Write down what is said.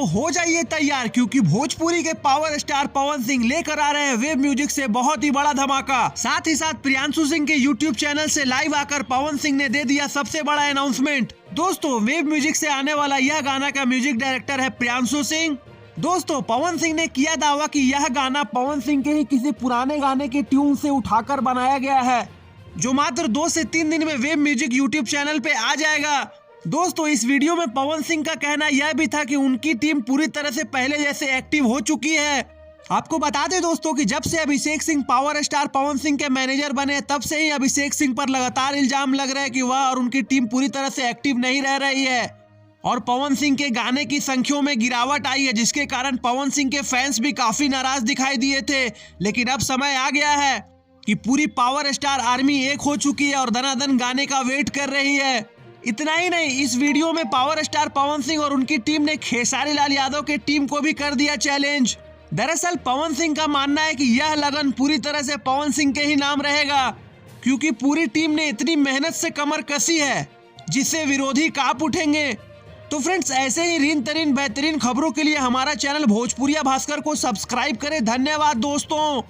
हो जाइए तैयार, क्योंकि भोजपुरी के पावर स्टार पवन सिंह लेकर आ रहे हैं वेब म्यूजिक से बहुत ही बड़ा धमाका। साथ ही साथ प्रियांशु सिंह के यूट्यूब चैनल से लाइव आकर पवन सिंह ने दे दिया सबसे बड़ा अनाउंसमेंट। दोस्तों, वेब म्यूजिक से आने वाला यह गाना का म्यूजिक डायरेक्टर है प्रियांशु सिंह। दोस्तों, पवन सिंह ने किया दावा कि यह गाना पवन सिंह के ही किसी पुराने गाने के ट्यून से उठाकर बनाया गया है, जो मात्र 2 से 3 दिन में वेब म्यूजिक यूट्यूब चैनल पे आ जाएगा। दोस्तों, इस वीडियो में पवन सिंह का कहना यह भी था कि उनकी टीम पूरी तरह से पहले जैसे एक्टिव हो चुकी है। आपको बता दें दोस्तों कि जब से अभिषेक सिंह पावर स्टार पवन सिंह के मैनेजर बने, तब से ही अभिषेक सिंह पर लगातार इल्जाम लग रहा है कि वह और उनकी टीम पूरी तरह से एक्टिव नहीं रह रही है और पवन सिंह के गाने की संख्याओं में गिरावट आई है, जिसके कारण पवन सिंह के फैंस भी काफी नाराज दिखाई दिए थे। लेकिन अब समय आ गया है कि पूरी पावर स्टार आर्मी एक हो चुकी है और दनादन गाने का वेट कर रही है। इतना ही नहीं, इस वीडियो में पावर स्टार पवन सिंह और उनकी टीम ने खेसारी लाल यादव के टीम को भी कर दिया चैलेंज। दरअसल पवन सिंह का मानना है कि यह लगन पूरी तरह से पवन सिंह के ही नाम रहेगा, क्योंकि पूरी टीम ने इतनी मेहनत से कमर कसी है जिससे विरोधी कांप उठेंगे। तो फ्रेंड्स, ऐसे ही रीन तरीन बेहतरीन खबरों के लिए हमारा चैनल भोजपुरिया भास्कर को सब्सक्राइब करें। धन्यवाद दोस्तों।